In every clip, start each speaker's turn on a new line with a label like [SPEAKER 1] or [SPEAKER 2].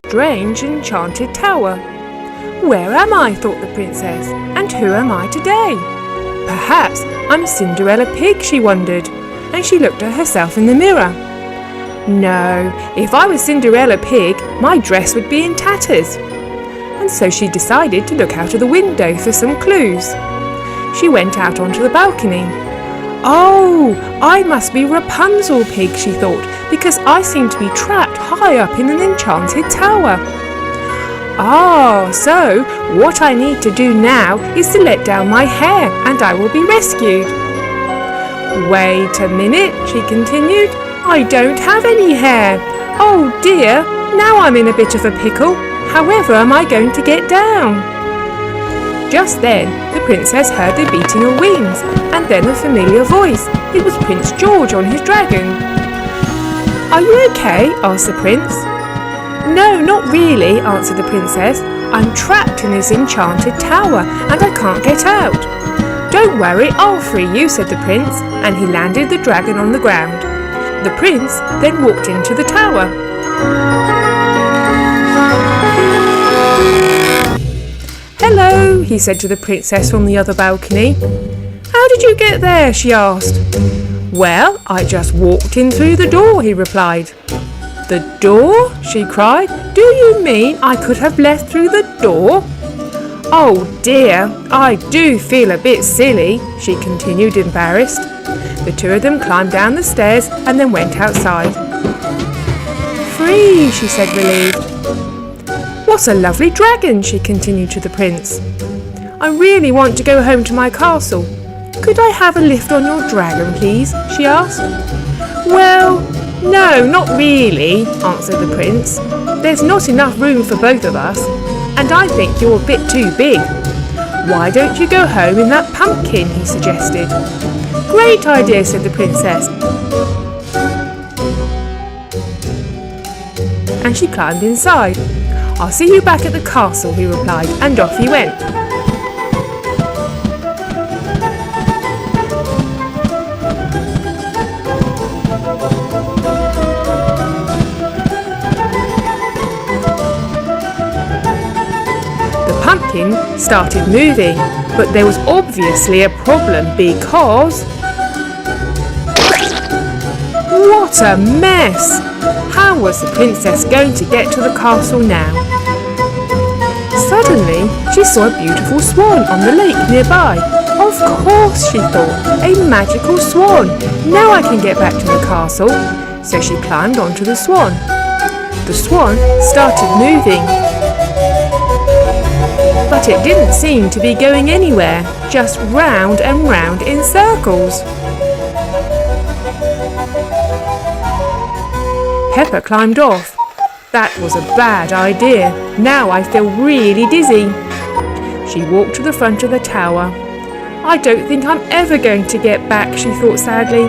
[SPEAKER 1] strange enchanted tower. Where am I, thought the princess, and who am I today? Perhaps I'm Cinderella Pig, she wondered, and she looked at herself in the mirror. No, if I was Cinderella Pig, my dress would be in tatters. And so she decided to look out of the window for some clues. She went out onto the balcony. Oh, I must be Rapunzel Pig, she thought, because I seem to be trapped high up in an enchanted tower. Ah, so what I need to do now is to let down my hair and I will be rescued. Wait a minute, she continued. I don't have any hair. Oh dear, now I'm in a bit of a pickle. However am I going to get down? Just then, the princess heard the beating of wings and then a familiar voice. It was Prince George on his dragon. Are you okay? Asked the prince. No, not really, answered the princess. I'm trapped in this enchanted tower and I can't get out. Don't worry, I'll free you, said the prince, and he landed the dragon on the ground. The prince then walked into the tower. Hello, he said to the princess from the other balcony. How did you get there? She asked. Well, I just walked in through the door, he replied. The door? She cried. Do you mean I could have left through the door? Oh dear, I do feel a bit silly, she continued, embarrassed. The two of them climbed down the stairs and then went outside. Free, she said, relieved. What a lovely dragon, she continued to the prince. I really want to go home to my castle. Could I have a lift on your dragon, please? She asked. Well, no, not really, answered the prince. There's not enough room for both of us, and I think you're a bit too big. Why don't you go home in that pumpkin, he suggested. Great idea, said the princess. And she climbed inside. I'll see you back at the castle, he replied, and off he went. The pumpkin started moving, but there was obviously a problem because... What a mess! How was the princess going to get to the castle now? Suddenly, she saw a beautiful swan on the lake nearby. Of course, she thought, a magical swan. Now I can get back to the castle. So she climbed onto the swan. The swan started moving, but it didn't seem to be going anywhere, just round and round in circles. Peppa climbed off. That was a bad idea. Now I feel really dizzy. She walked to the front of the tower. I don't think I'm ever going to get back, she thought sadly.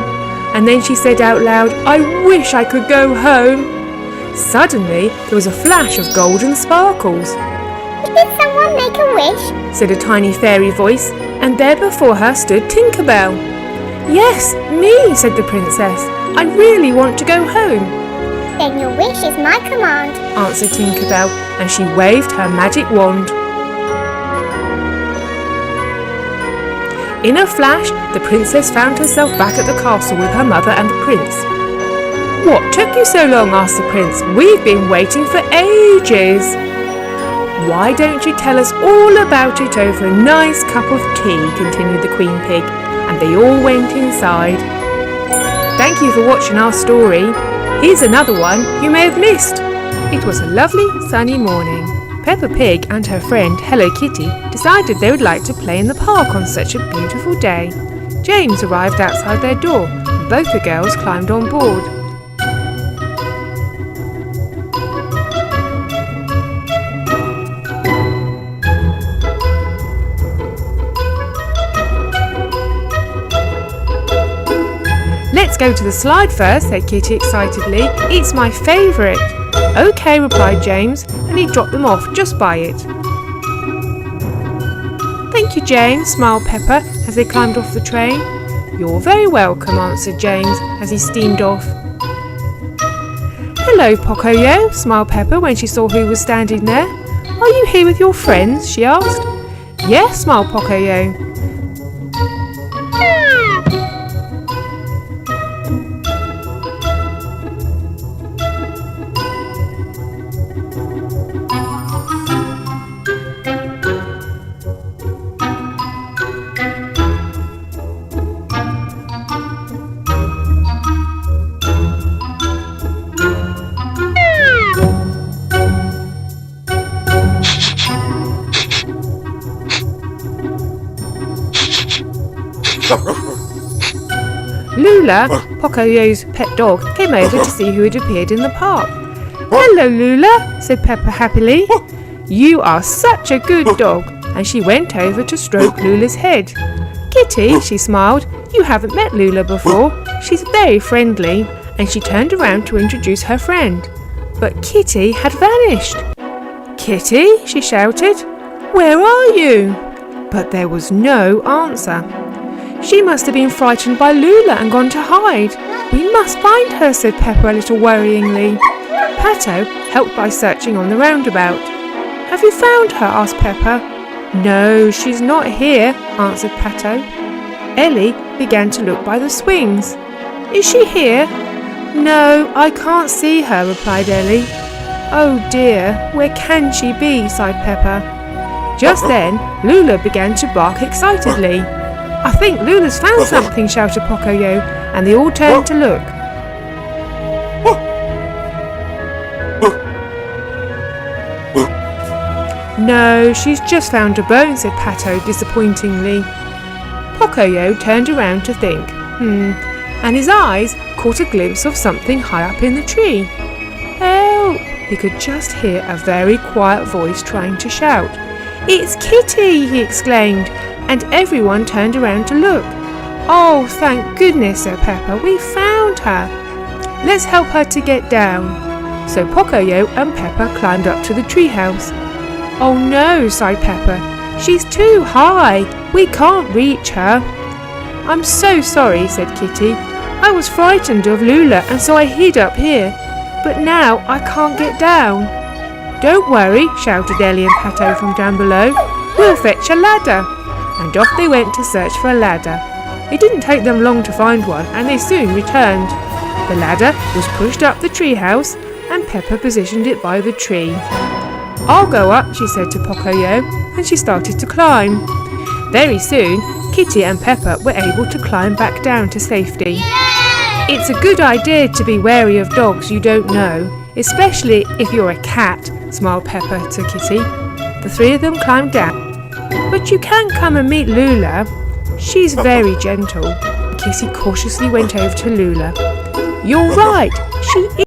[SPEAKER 1] And then she said out loud, I wish I could go home. Suddenly, there was a flash of golden sparkles.
[SPEAKER 2] Did someone make a wish?
[SPEAKER 1] Said a tiny fairy voice, and there before her stood Tinkerbell. Yes, me, said the princess. I really want to go home.
[SPEAKER 2] Then your wish is my command,
[SPEAKER 1] answered Tinkerbell, and she waved her magic wand. In a flash, the princess found herself back at the castle with her mother and the prince. What took you so long? Asked the prince. We've been waiting for ages. Why don't you tell us all about it over a nice cup of tea, continued the Queen Pig, and they all went inside. Thank you for watching our story. Here's another one you may have missed. It was a lovely sunny morning. Peppa Pig and her friend Hello Kitty decided they would like to play in the park on such a beautiful day. James arrived outside their door and both the girls climbed on board. Let's go to the slide first, said Kitty excitedly. It's my favourite. OK, replied James, and he dropped them off just by it. Thank you, James, smiled Peppa as they climbed off the train. You're very welcome, answered James as he steamed off. "Hello, Pocoyo," smiled Peppa when she saw who was standing there. "Are you here with your friends?" she asked. "Yes," smiled Pocoyo. Lula, Pocoyo's pet dog, came over to see who had appeared in the park. "Hello, Lula," said Peppa happily. "You are such a good dog," and she went over to stroke Lula's head. "Kitty," she smiled, "you haven't met Lula before. She's very friendly," and she turned around to introduce her friend. But Kitty had vanished. "Kitty," she shouted, "where are you?" But there was no answer. "She must have been frightened by Lula and gone to hide. We must find her," said Peppa a little worryingly. Pato helped by searching on the roundabout. "Have you found her?" asked Peppa. "No, she's not here," answered Pato. Ellie began to look by the swings. "Is she here?" "No, I can't see her," replied Ellie. "Oh dear, where can she be?" sighed Peppa. Just then, Lula began to bark excitedly. "I think Lula's found something," shouted Pocoyo, and they all turned to look. "No, she's just found a bone," said Pato disappointingly. Pocoyo turned around to think, and his eyes caught a glimpse of something high up in the tree. "Help!" He could just hear a very quiet voice trying to shout. "It's Kitty!" he exclaimed, and everyone turned around to look. "Oh, thank goodness," said Peppa. "We found her. Let's help her to get down." So Pocoyo and Peppa climbed up to the treehouse. "Oh no," sighed Peppa. "She's too high. We can't reach her." "I'm so sorry," said Kitty. "I was frightened of Lula and so I hid up here. But now I can't get down." "Don't worry," shouted Ellie and Pato from down below. "We'll fetch a ladder." And off they went to search for a ladder. It didn't take them long to find one, and they soon returned. The ladder was pushed up the treehouse, and Peppa positioned it by the tree. "I'll go up," she said to Pocoyo, and she started to climb. Very soon, Kitty and Peppa were able to climb back down to safety. "It's a good idea to be wary of dogs you don't know, especially if you're a cat," smiled Peppa to Kitty. The three of them climbed down. "But you can come and meet Lula. She's very gentle." Kitty cautiously went over to Lula. "You're right, she